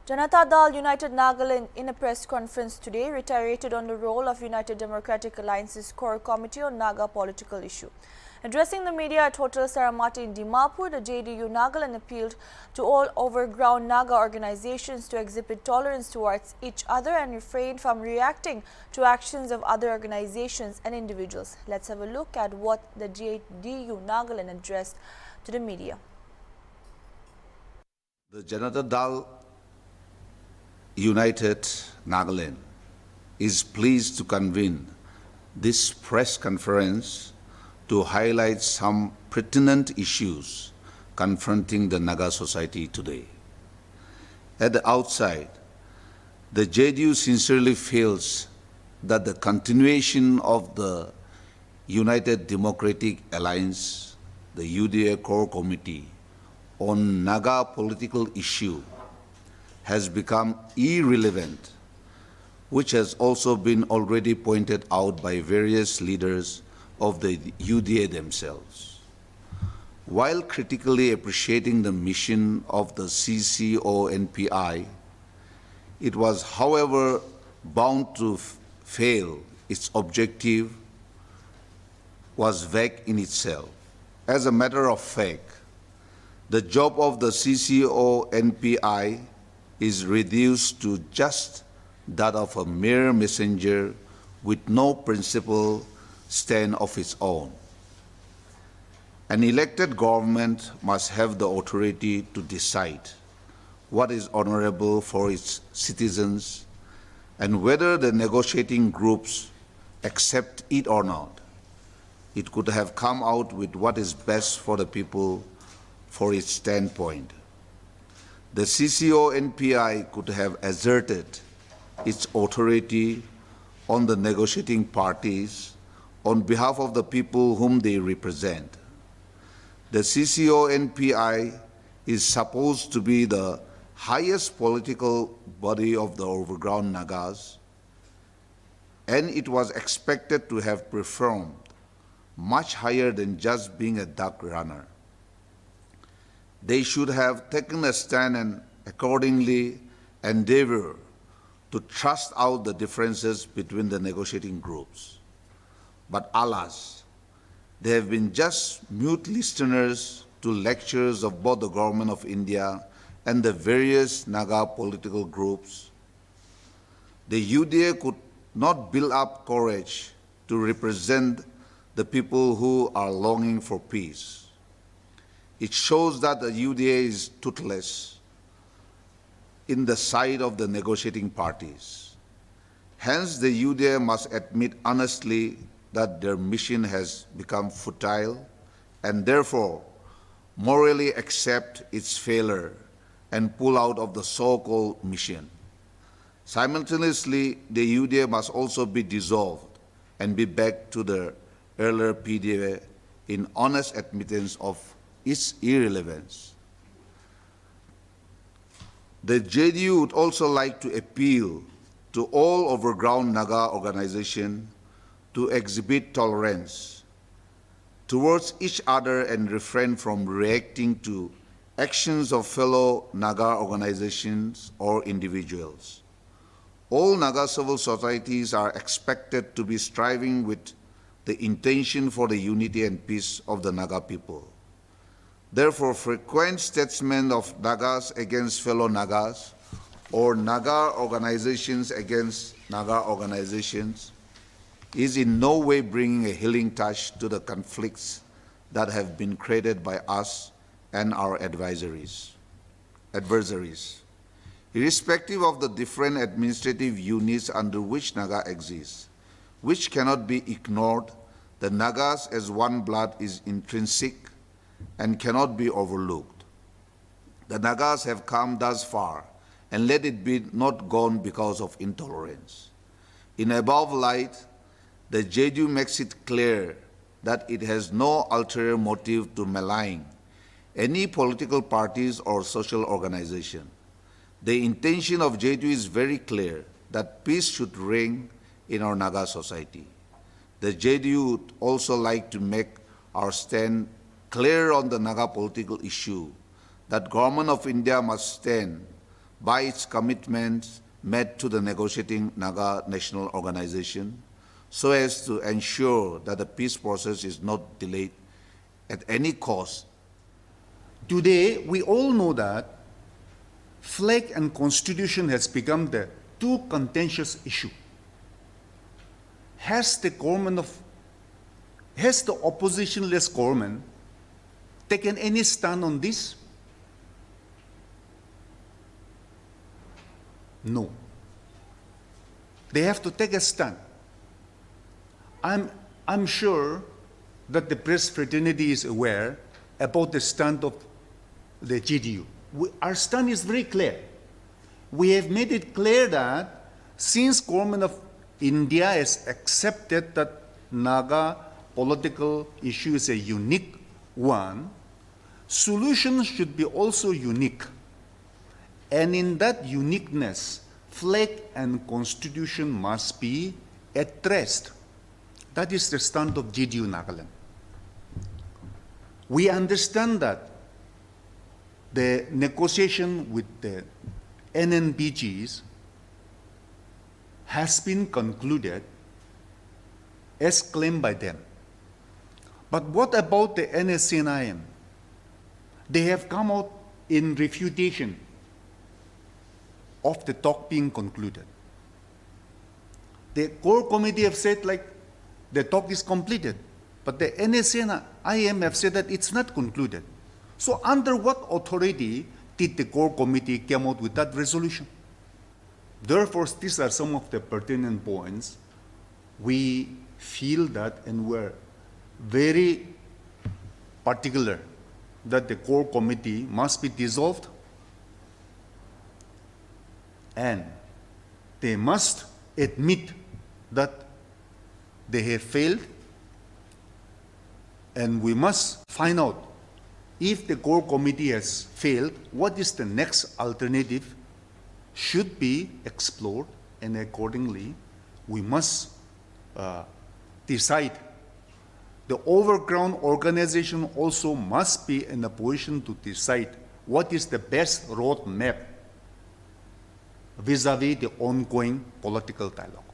Janata Dal United Nagaland in a press conference today reiterated on the role of United Democratic Alliance's core committee on Naga political issue. Addressing the media at Hotel Saramati in Dimapur, the JDU Nagaland appealed to all overground Naga organizations to exhibit tolerance towards each other and refrain from reacting to actions of other organizations and individuals. Let's have a look at what the JDU Nagaland addressed to the media. The Janata Dal United Nagaland is pleased to convene this press conference to highlight some pertinent issues confronting the Naga society today. At the outset, the JDU sincerely feels that the continuation of the United Democratic Alliance, the UDA Core Committee on Naga political issue has become irrelevant, which has also been already pointed out by various leaders of the UDA themselves. While critically appreciating the mission of the CCONPI, it was, however, bound to fail. Its objective was vague in itself. As a matter of fact, the job of the CCONPI is reduced to just that of a mere messenger with no principled stand of its own. An elected government must have the authority to decide what is honorable for its citizens and whether the negotiating groups accept it or not. It could have come out with what is best for the people for its standpoint. The CCONPI could have asserted its authority on the negotiating parties on behalf of the people whom they represent. The CCONPI is supposed to be the highest political body of the overground Nagas, and it was expected to have performed much higher than just being a duck runner. They should have taken a stand and accordingly endeavor to thrust out the differences between the negotiating groups. But alas, they have been just mute listeners to lectures of both the government of India and the various Naga political groups. The UDA could not build up courage to represent the people who are longing for peace. It shows that the UDA is toothless in the sight of the negotiating parties. Hence, the UDA must admit honestly that their mission has become futile and therefore morally accept its failure and pull out of the so-called mission. Simultaneously, the UDA must also be dissolved and be back to the earlier PDA in honest admittance of its irrelevance. The JDU would also like to appeal to all overground Naga organizations to exhibit tolerance towards each other and refrain from reacting to actions of fellow Naga organizations or individuals. All Naga civil societies are expected to be striving with the intention for the unity and peace of the Naga people. Therefore, frequent statements of Nagas against fellow Nagas or Naga organizations against Naga organizations is in no way bringing a healing touch to the conflicts that have been created by us and our adversaries. Irrespective of the different administrative units under which Naga exists, which cannot be ignored, the Nagas as one blood is intrinsic and cannot be overlooked. The Nagas have come thus far, and let it be not gone because of intolerance. In above light, the JDU makes it clear that it has no ulterior motive to malign any political parties or social organization. The intention of JDU is very clear, that peace should reign in our Naga society. The JDU would also like to make our stand clear on the Naga political issue, that Government of India must stand by its commitments made to the negotiating Naga National Organization so as to ensure that the peace process is not delayed at any cost. Today, we all know that flag and constitution has become the two contentious issue. Has the oppositionless government taken any stand on this? No. They have to take a stand. I'm sure that the press fraternity is aware about the stand of the GDU. Our stand is very clear. We have made it clear that since government of India has accepted that Naga political issue is a unique one, solutions should be also unique. And in that uniqueness, flag and constitution must be addressed. That is the stand of GDU Nagaland. We understand that the negotiation with the NNBGs has been concluded as claimed by them. But what about the NSCNIM? They have come out in refutation of the talk being concluded. The core committee have said the talk is completed, but the NSCNIM have said that it's not concluded. So under what authority did the core committee come out with that resolution? Therefore, these are some of the pertinent points. We feel that, and we're very particular that the core committee must be dissolved, and they must admit that they have failed, and we must find out if the core committee has failed, what is the next alternative should be explored, and accordingly, we must decide. The overground organization also must be in a position to decide what is the best roadmap vis-à-vis the ongoing political dialogue.